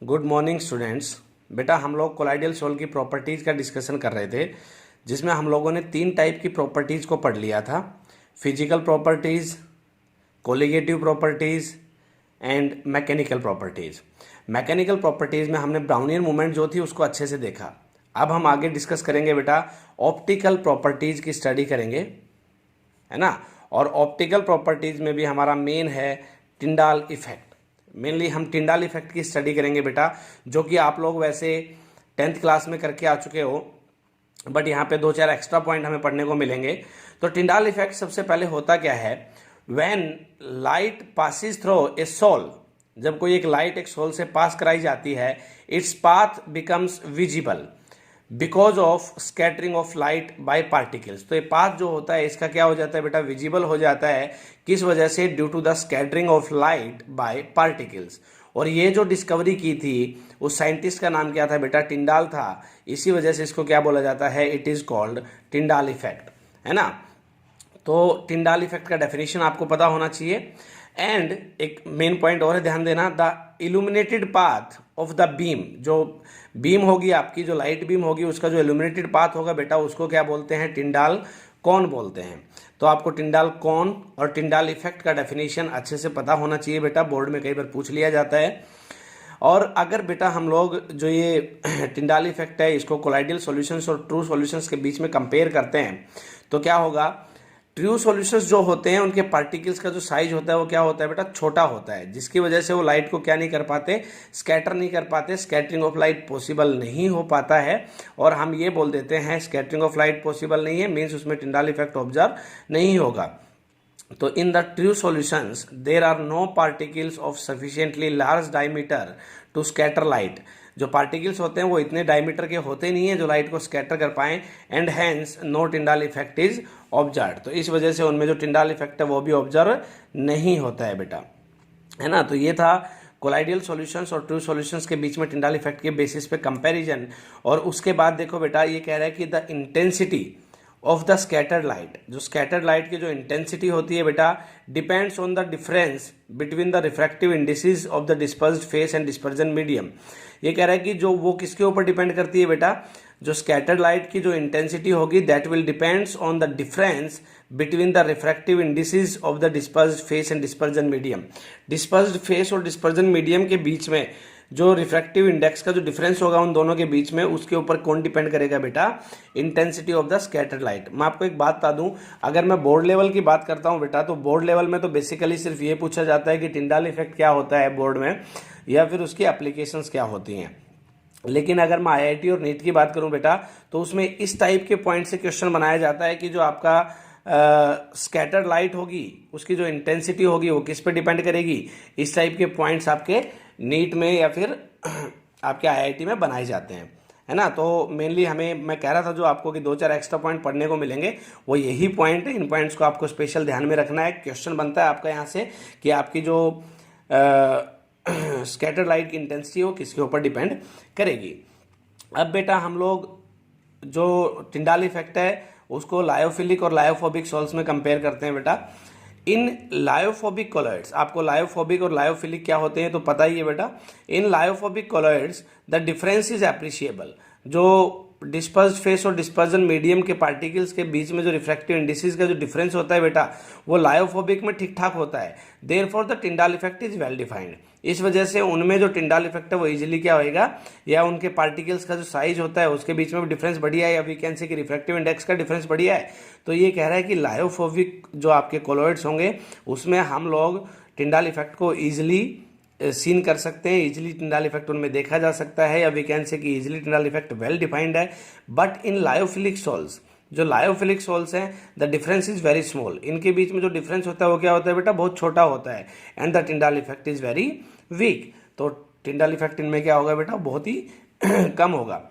Good morning students. बेटा हम लोग कोलाइडल सोल की प्रॉपर्टीज़ का डिस्कशन कर रहे थे, जिसमें हम लोगों ने 3 टाइप की प्रॉपर्टीज़ को पढ़ लिया था। Physical properties, colligative properties and mechanical properties. Mechanical properties में हमने ब्राउनियन मूवमेंट जो थी उसको अच्छे से देखा। अब हम आगे डिस्कस करेंगे बेटा ऑप्टिकल प्रॉपर्टीज़ की स्टडी करेंगे, है ना। और ऑप्टिकल प्रॉपर्टीज़ में भी हमारा मेन है टिंडाल इफेक्ट। मेनली हम टिंडाल इफेक्ट की स्टडी करेंगे बेटा, जो कि आप लोग वैसे 10th क्लास में करके आ चुके हो, बट यहाँ पे 2-4 एक्स्ट्रा पॉइंट हमें पढ़ने को मिलेंगे। तो टिंडाल इफेक्ट सबसे पहले होता क्या है, when light passes through a sol, जब कोई एक लाइट एक सोल से पास कराई जाती है, its path becomes visible because of scattering of light by particles. तो ये पाथ जो होता है इसका क्या हो जाता है बेटा, विजिबल हो जाता है। किस वजह से? Due to the scattering of light by particles. और ये जो डिस्कवरी की थी उस साइंटिस्ट का नाम क्या था बेटा? टिंडाल था। इसी वजह से इसको क्या बोला जाता है? It is called Tyndall effect, है ना। तो टिंडाल इफेक्ट का डेफिनेशन आपको पता होना चाहिए। एंड एक मेन पॉइंट और है, ध्यान देना, the illuminated path of the beam, जो बीम होगी आपकी, जो लाइट बीम होगी, उसका जो इल्यूमिनेटेड पाथ होगा बेटा, उसको क्या बोलते हैं? टिंडाल कौन बोलते हैं। तो आपको टिंडाल कौन और टिंडाल इफेक्ट का डेफिनेशन अच्छे से पता होना चाहिए बेटा, बोर्ड में कई बार पूछ लिया जाता है। और अगर बेटा हम लोग जो ये टिंडाल इफेक्ट है इसको कोलाइडल सॉल्यूशंस और ट्रू सॉल्यूशंस के बीच में कंपेयर करते हैं, तो क्या होगा? ट्रू सॉल्यूशंस जो होते हैं उनके पार्टिकल्स का जो साइज होता है वो क्या होता है बेटा? छोटा होता है, जिसकी वजह से वो लाइट को क्या नहीं कर पाते? स्कैटर नहीं कर पाते। स्कैटरिंग ऑफ लाइट पॉसिबल नहीं हो पाता है। और हम ये बोल देते हैं स्कैटरिंग ऑफ लाइट पॉसिबल नहीं है, मीन्स उसमें टिंडाल इफेक्ट ऑब्जर्व नहीं होगा। तो in the true solutions there are no particles of sufficiently large diameter to scatter light. जो पार्टिकल्स होते हैं वो इतने डायमीटर के होते नहीं है जो लाइट को स्कैटर कर पाएं, and hence no Tyndall effect is observe. तो इस वजह से उनमें जो टिंडाल इफेक्ट है वो भी ऑब्जर्व नहीं होता है बेटा, है ना। तो ये था कोलाइडल सॉल्यूशंस और ट्रू सॉल्यूशंस के बीच में टिंडाल इफेक्ट के बेसिस पे कंपैरिजन। और उसके बाद देखो बेटा ये कह रहा है कि the intensity of the scattered light, जो स्कैटर्ड लाइट की जो इंटेंसिटी होती है बेटा, depends on the difference between the refractive indices of the dispersed phase and dispersion medium. ये कह रहा है कि जो वो किसके ऊपर डिपेंड करती है बेटा? जो स्कैटर्ड लाइट की जो इंटेंसिटी होगी that will depends on the difference between the refractive indices of the dispersed phase and dispersion medium. Dispersed phase और डिस्पर्जन मीडियम के बीच में जो रिफ्रैक्टिव इंडेक्स का जो डिफरेंस होगा उन दोनों के बीच में, उसके ऊपर कौन डिपेंड करेगा बेटा? Intensity of the scattered light. मैं आपको एक बात बता दूं, अगर मैं बोर्ड लेवल की बात करता हूं बेटा, तो बोर्ड लेवल में तो बेसिकली सिर्फ ये पूछा जाता है कि टिंडाल इफेक्ट क्या होता है बोर्ड में, या फिर उसकी एप्लीकेशंस क्या होती हैं। लेकिन अगर मैं आईआईटी और नीट की बात करूं बेटा, तो उसमें इस टाइप के पॉइंट से क्वेश्चन बनाया जाता है कि जो आपका स्कैटर्ड लाइट होगी उसकी जो इंटेंसिटी होगी वो किस पे डिपेंड करेगी। इस टाइप के पॉइंट्स आपके नीट में या फिर आपके आईआईटी में बनाए जाते हैं, है ना। तो मेनली हमें, मैं कह रहा था जो आपको कि 2-4 एक्स्ट्रा पॉइंट पढ़ने को मिलेंगे वो यही पॉइंट है। इन पॉइंट्स को आपको स्पेशल ध्यान में रखना है। क्वेश्चन बनता है आपका यहाँ से कि आपकी जो स्कैटर लाइट की इंटेंसिटी हो किसके ऊपर डिपेंड करेगी। अब बेटा हम लोग जो टिंडाल इफेक्ट है उसको लायोफिलिक और लायोफोबिक सोल्स में कंपेयर करते हैं बेटा। इन लायोफोबिक कोलॉइड्स, आपको लायोफोबिक और लायोफिलिक क्या होते हैं तो पता ही है बेटा। In lyophobic colloids the difference is appreciable. जो डिस्पर्स्ड फेस और डिस्पर्जन मीडियम के पार्टिकल्स के बीच में जो रिफ्रैक्टिव इंडिसेस का जो डिफरेंस होता है बेटा, वो लायोफोबिक में ठीक ठाक होता है। Therefore the Tyndall effect is well defined. इस वजह से उनमें जो टिंडाल इफेक्ट है वो इजीली क्या होएगा, या उनके पार्टिकल्स का जो साइज होता है उसके बीच में भी डिफरेंस बढ़िया है, या वी कैन से कि रिफ्रैक्टिव इंडेक्स का डिफरेंस बढ़िया है। तो ये कह रहा है कि लायोफोबिक जो आपके कोलॉइड्स होंगे उसमें हम लोग टिंडाल इफेक्ट को ईजिली सीन कर सकते हैं, इजिली टिंडाल इफेक्ट उनमें देखा जा सकता है, या वी कैन से कि easily Tyndall effect well defined है। बट इन लायोफिलिक सोल्स, जो लायोफिलिक सोल्स हैं, the difference is very small. इनके बीच में जो डिफरेंस होता है वो क्या होता है बेटा? बहुत छोटा होता है। And the Tyndall effect is very weak. तो टिंडाल इफेक्ट इनमें क्या होगा बेटा? बहुत ही कम होगा।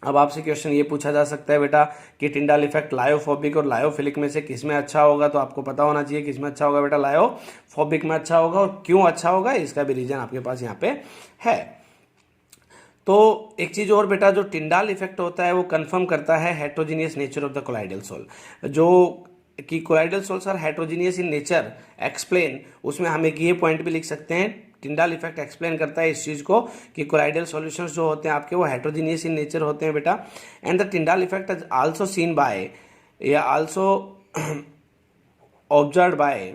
अब आपसे क्वेश्चन ये पूछा जा सकता है बेटा कि टिंडाल इफेक्ट लायोफोबिक और लायोफिलिक में से किस में अच्छा होगा, तो आपको पता होना चाहिए किस में अच्छा होगा बेटा? लायोफोबिक में अच्छा होगा। और क्यों अच्छा होगा इसका भी रीजन आपके पास यहाँ पे है। तो एक चीज और बेटा, जो टिंडाल इफेक्ट होता है वो कंफर्म करता है heterogeneous nature of the colloidal sol. जो कि colloidal sols are heterogeneous in nature explain, उसमें हम एक ये पॉइंट भी लिख सकते हैं टिंडाल इफेक्ट एक्सप्लेन करता है इस चीज़ को कि कोलाइडल सॉल्यूशंस जो होते हैं आपके वो हेट्रोजीनियस इन नेचर होते हैं बेटा। And the Tyndall effect is also seen by या also observe by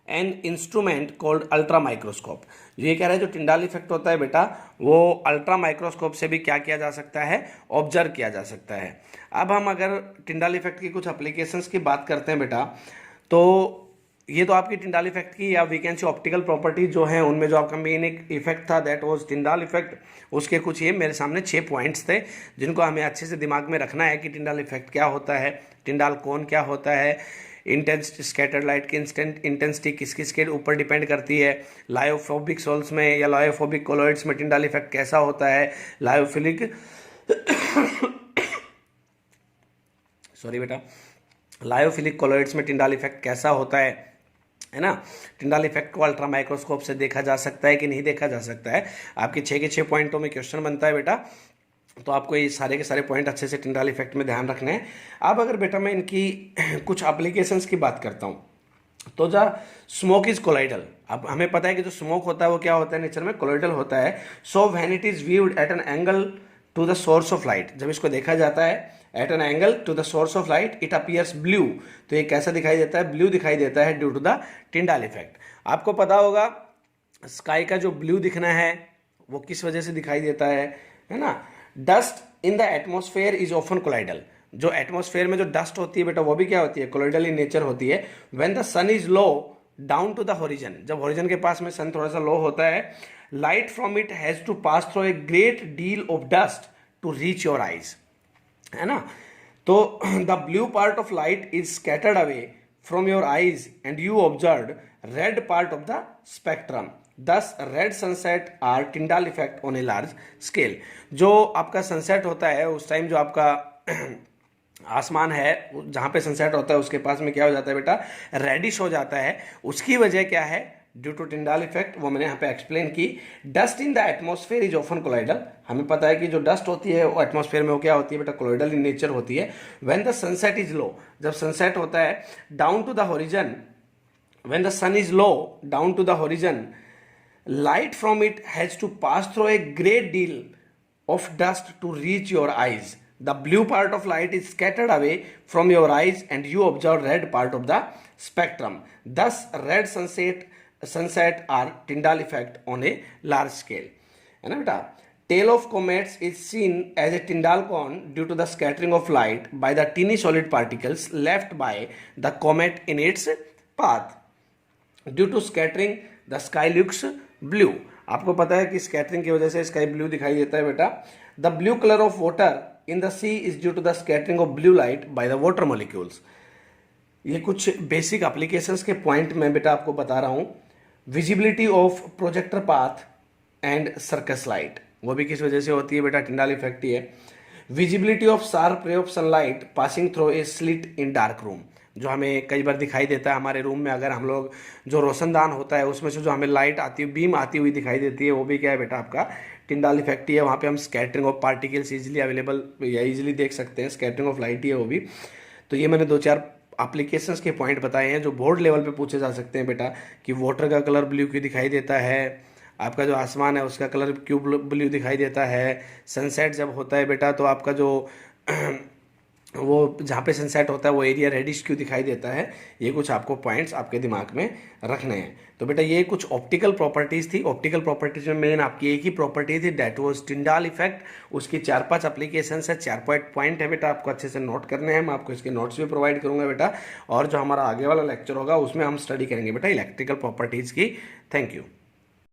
an instrument called ultra microscope. ये कह रहा है जो टिंडाल इफेक्ट होता है बेटा वो अल्ट्रा माइक्रोस्कोप से भी क्या किया जा सकता है, ऑब्जर्व किया जा सकता है। अब हम अगर टिंडाल इफेक्ट की कुछ एप्लीकेशंस की बात करते हैं बेटा, तो ये तो आपकी टिंडाल इफेक्ट की या we can see optical properties जो हैं उनमें जो आपका मेन एक इफेक्ट था दैट वाज टिंडाल इफेक्ट। उसके कुछ ये मेरे सामने 6 पॉइंट्स थे जिनको हमें अच्छे से दिमाग में रखना है कि टिंडाल इफेक्ट क्या होता है, टिंडाल कोन क्या होता है, इंटेंस स्कैटर्ड लाइट की इंटेंसिटी किस किस के ऊपर डिपेंड करती है, लायोफोबिक सोल्स में या लायोफोबिक कोलॉइड्स में टिंडाल इफेक्ट कैसा होता है, लायोफिलिक सॉरी बेटा लायोफिलिक कोलॉइड्स में टिंडाल इफेक्ट कैसा होता है ना। टिंडाल इफेक्ट को अल्ट्रा माइक्रोस्कोप से देखा जा सकता है कि नहीं देखा जा सकता है। आपके 6 के 6 पॉइंटों में क्वेश्चन बनता है बेटा, तो आपको ये सारे के सारे पॉइंट अच्छे से टिंडाल इफेक्ट में ध्यान रखने हैं। अब अगर बेटा मैं इनकी कुछ एप्लीकेशंस की बात करता हूँ, तो जो स्मोक इज कोलाइडल। अब हमें पता है कि जो स्मोक होता है वो क्या होता है, नेचर में कोलाइडल होता है। So when it is viewed at an angle to the source of light, जब इसको देखा जाता है at an angle to the source of light it appears blue, तो ये कैसा दिखाई देता है, ब्लू दिखाई देता है due to the Tyndall effect. आपको पता होगा स्काई का जो ब्लू दिखना है वो किस वजह से दिखाई देता है ना। Dust in the atmosphere is often colloidal. जो एटमॉस्फेयर में जो डस्ट होती है बेटा वो भी क्या होती है, कोलाइडल इन नेचर होती है। When the sun is low down to the horizon, जब होरिजन के पास में सन थोड़ा सा लो होता है, light from it has to pass through a great deal of dust to reach your eyes, है ना। तो the blue part of light is scattered away from your eyes and you observe red part of the spectrum. Thus red sunset are Tyndall effect on a large scale. जो आपका sunset होता है उस time जो आपका आसमान है जहाँ पे सनसेट होता है उसके पास में क्या हो जाता है बेटा, रेडिश हो जाता है। उसकी वजह क्या है, ड्यू टू टिंडाल इफेक्ट, वो मैंने यहाँ पे एक्सप्लेन की। Dust in the atmosphere is often colloidal. हमें पता है कि जो डस्ट होती है वो एटमॉस्फेयर में वो क्या होती है बेटा, कोलाइडल इन नेचर होती है। When the sunset is low, जब सनसेट होता है down to the horizon, when the sun is low down to the horizon, light from it has to pass through a great deal of dust to reach your eyes. The blue part of light is scattered away from your eyes and you observe red part of the spectrum. Thus red sunset are Tyndall effect on a large scale. है ना बेटा। Tail of comets is seen as a Tyndall cone due to the scattering of light by the teeny solid particles left by the comet in its path. Due to scattering the sky looks blue. आपको पता है कि scattering की वजह से sky blue दिखाई देता है बेटा। The blue colour of water in the sea is due to the scattering of blue light by the water molecules. ये कुछ बेसिक एप्लीकेशंस के पॉइंट में बेटा आपको बता रहा हूं। Visibility of projector path and circus light, वो भी किस वजह से होती है बेटा, टिंडाल इफेक्ट ही है। Visibility of sharp ray of sunlight passing through a slit in dark room, जो हमें कई बार दिखाई देता है हमारे रूम में। अगर हम लोग जो रोशनदान होता है उसमें से जो हमें लाइट आती है, बीम आती हुई दिखाई देती है, वो भी क्या है बेटा आपका टिंडाल इफेक्ट ही है। वहाँ पे हम scattering of particles easily available या इजीली देख सकते हैं, स्कैटरिंग ऑफ लाइट ही है वो भी। तो ये मैंने 2-4 एप्लीकेशंस के पॉइंट बताए हैं जो बोर्ड लेवल पे पूछे जा सकते हैं बेटा, कि वाटर का कलर ब्लू क्यों दिखाई देता है, आपका जो आसमान है उसका कलर क्यों ब्लू दिखाई देता है, सनसेट जब होता है बेटा तो आपका जो वो जहाँ पे सनसेट होता है वो एरिया रेडिश क्यों दिखाई देता है। ये कुछ आपको पॉइंट्स आपके दिमाग में रखने हैं। तो बेटा ये कुछ ऑप्टिकल प्रॉपर्टीज़ थी। ऑप्टिकल प्रॉपर्टीज में मेन आपकी एक ही प्रॉपर्टी थी, दैट वाज टिंडाल इफेक्ट। उसकी 4-5 एप्लीकेशन है, 4 पॉइंट है बेटा, आपको अच्छे से नोट करने हैं। मैं आपको इसके नोट्स भी प्रोवाइड करूँगा बेटा, और जो हमारा आगे वाला लेक्चर होगा उसमें हम स्टडी करेंगे बेटा इलेक्ट्रिकल प्रॉपर्टीज़ की। Thank you.